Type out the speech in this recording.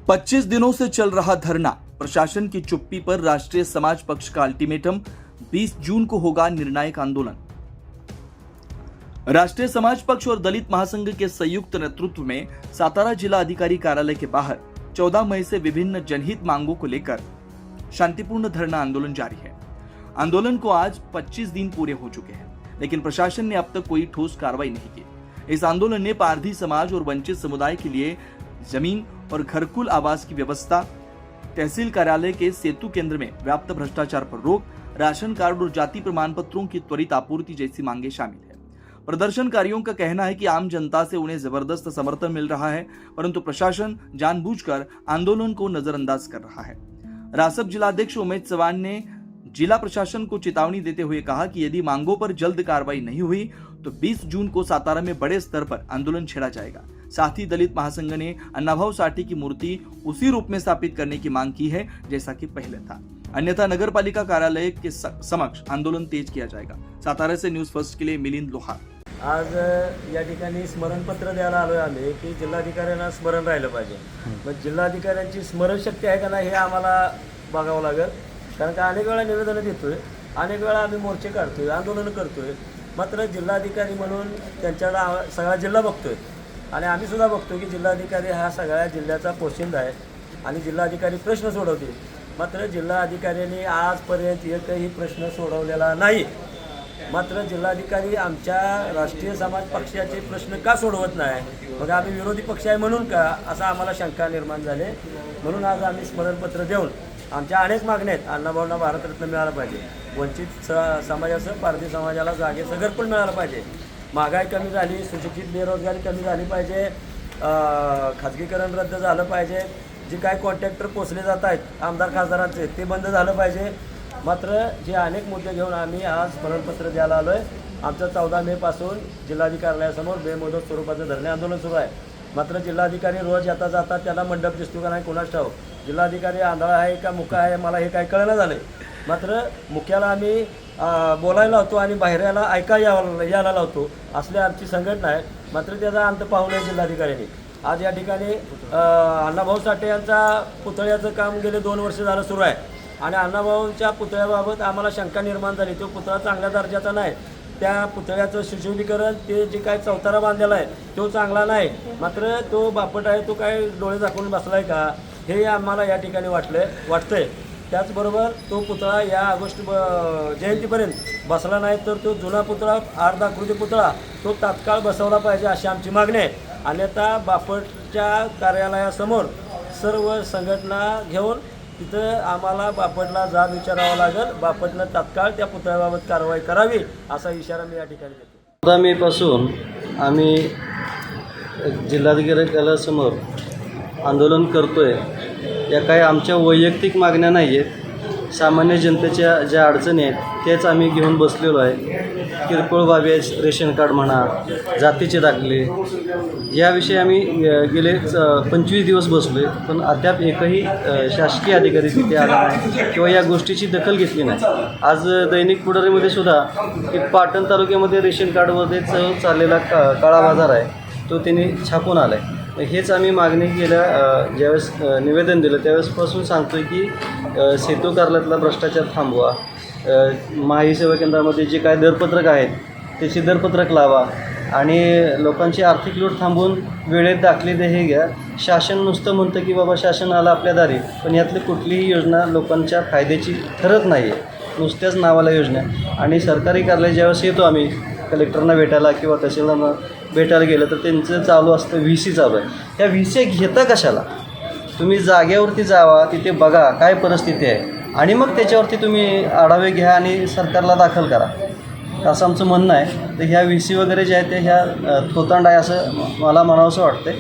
25 दिनों से चल रहा धरना, प्रशासन की चुप्पी पर राष्ट्रीय समाज पक्ष का अल्टीमेटम, 20 जून को होगा निर्णायक आंदोलन। राष्ट्रीय समाज पक्ष और दलित महासंघ के संयुक्त नेतृत्व में सातारा जिला अधिकारी कार्यालय के बाहर 14 मई से विभिन्न जनहित मांगों को लेकर शांतिपूर्ण धरना आंदोलन जारी है। आंदोलन को आज 25 दिन पूरे हो चुके हैं, लेकिन प्रशासन ने अब तक कोई ठोस कार्रवाई नहीं की। इस आंदोलन ने पारधी समाज और वंचित समुदाय के लिए जमीन और घरकुल आवास की व्यवस्था, तहसील कार्यालय के सेतु केंद्र में व्याप्त भ्रष्टाचार पर रोक, राशन कार्ड और जाति प्रमाण पत्रों की त्वरित आपूर्ति जैसी मांगे शामिल है। प्रदर्शनकारियों का कहना है कि आम जनता से उन्हें जबरदस्त समर्थन मिल रहा है, परंतु प्रशासन जानबूझकर आंदोलन को नजरअंदाज कर रहा है। रासप जिलाध्यक्ष उमेश चौहान ने जिला प्रशासन को चेतावनी देते हुए कहा कि यदि मांगों पर जल्द कार्रवाई नहीं हुई तो 20 जून को सातारा में बड़े स्तर पर आंदोलन छेड़ा जाएगा। साथ ही दलित महासंघ ने अण्णाभाऊ साठे की मूर्ति उसी रूप में स्थापित करने की मांग की है जैसा कि पहले था, अन्यथा नगर पालिका कार्यालय के समक्ष आंदोलन तेज किया जाएगा। सातारा से न्यूज फर्स्ट के लिए मिलिंद लोहार। आज या ठिकाणी स्मरणपत्र द्यायला आलोय आम्ही की जिल्हाधिकाऱ्यांना स्मरण राहिलं पाहिजे। मग जिल्हाधिकाऱ्यांची स्मरणशक्ती आहे का नाही हे आम्हाला बघावं लागेल, कारण का अनेक वेळा निवेदनं देतोय, अनेक वेळा आम्ही मोर्चे काढतोय, आंदोलन करतोय, मात्र जिल्हाधिकारी म्हणून त्यांच्याकडे सगळा जिल्हा बघतोय आणि आम्ही सुद्धा बघतो की जिल्हाधिकारी हा सगळ्या जिल्ह्याचा पोशिंदा आहे आणि जिल्हाधिकारी प्रश्न सोडवतील, मात्र जिल्हाधिकाऱ्यांनी आजपर्यंत एकही प्रश्न सोडवलेला नाही। मात्र जिल्हाधिकारी आमच्या राष्ट्रीय समाज पक्षाचे प्रश्न का सोडवत नाही, मग आम्ही विरोधी पक्ष आहे म्हणून का, असा आम्हाला शंका निर्माण झाली। म्हणून आज आम्ही स्मरणपत्र देऊन आमच्या अनेक मागण्या आहेत। अण्णाभाऊंना भारतरत्न मिळाला पाहिजे, वंचित समाजासह पारधी समाजाला जागेचं घरकुल मिळालं पाहिजे, महागाई कमी झाली, सुशिक्षित बेरोजगारी कमी झाली पाहिजे, खाजगीकरण रद्द झालं पाहिजे, जे काही कॉन्ट्रॅक्टर पोचले जात आहेत आमदार खासदारांचे ते बंद झालं पाहिजे। मात्र जे अनेक मुद्दे घेऊन आम्ही आज स्मरणपत्र द्यायला आलो आहे। आमचं 14 मे पासून जिल्हाधिकाऱ्यासमोर बेमुदत स्वरूपाचं धरणे आंदोलन सुरू आहे। मात्र जिल्हाधिकारी रोज येता जाता त्याला मंडप दिसतो का नाही कोणास ठाऊक, जिल्हाधिकारी आंधळा आहे का मुका आहे मला हे काही कळलं झालं। मात्र मुख्याला आम्ही बोलायला लावतो आणि बाहेरला यायला लावतो, असली आमची संघटना आहे। मात्र त्याचा अंत पाहू नये जिल्हाधिकाऱ्यांनी। आज या ठिकाणी अण्णाभाऊ साठे यांचा पुतळ्याचं काम गेले 2 वर्ष झालं सुरू आहे आणि अण्णाभाऊंच्या पुतळ्याबाबत आम्हाला शंका निर्माण झाली। तो पुतळा चांगल्या दर्जाचा नाही, त्या पुतळ्याचं सुशोभीकरण ते जे काय चौतारा बांधलेला आहे तो चांगला नाही, मात्र तो बापट आहे, तो काय डोळे झाकून बसलाय का हे आम्हाला या ठिकाणी वाटतंय। त्याचबरोबर तो पुतळा या ऑगस्ट जयंतीपर्यंत बसला नाही तर तो जुना पुतळा अर्धाकृती पुतळा तो तात्काळ बसवला पाहिजे अशी आमची मागणी आहे। अन्यथा बापटच्या कार्यालयासमोर सर्व संघटना घेऊन तिथं आम्हाला बापटला जाब विचारावा लागेल, बापटनं तात्काळ त्या पुतळ्याबाबत कारवाई करावी असा इशारा मी या ठिकाणी देतो। 14 मेपासून आम्ही जिल्हाधिकारी कार्यालयासमोर आंदोलन करतोय। या काही आमच्या वैयक्तिक मागण्या नाही आहेत, सामान्य जनतेच्या ज्या अडचणी आहेत तेच आम्ही घेऊन बसलेलो आहे। किरकोळ बाबी आहेत, रेशन कार्ड म्हणा, जातीचे दाखले, याविषयी आम्ही गेले 25 दिवस बसलो आहे, पण अद्याप एकही शासकीय अधिकारी तिथे आला नाही किंवा या गोष्टीची दखल घेतली नाही। आज दैनिक पुढारीमध्ये सुद्धा एक पाटण तालुक्यामध्ये रेशन कार्डमध्येच चाललेला काळा बाजार आहे तो त्यांनी छापून आला आहे। हेच आम्ही मागणी केल्या, ज्यावेळेस निवेदन दिलं त्यावेळेसपासून सांगतो आहे की सेतू कार्यालयातला भ्रष्टाचार थांबवा, महाई सेवा केंद्रामध्ये जे काय दरपत्रक आहेत त्याची दरपत्रक लावा आणि लोकांची आर्थिक लूट थांबवून वेळेत दाखले दे हे घ्या। शासन नुसतं म्हणतं की बाबा शासन आलं आपल्या दारी, पण यातली कुठलीही योजना लोकांच्या फायद्याची ठरत नाही आहे, नुसत्याच नावाला योजना। आणि सरकारी कार्यालय ज्यावेळेस येतो आम्ही कलेक्टरना भेटायला किंवा तहसीलदारांना भेटायला गेलं तर त्यांचं चालू असतं VC चालू आहे। त्या VC घेता कशाला? तुम्ही जागेवरती जावा, तिथे बघा काय परिस्थिती आहे आणि मग त्याच्यावरती तुम्ही आढावे घ्या आणि सरकारला दाखल करा, असं आमचं म्हणणं आहे। तर ह्या VC वगैरे जे आहे ते ह्या थोतांड आहे असं मला म्हणावंसं वाटतं।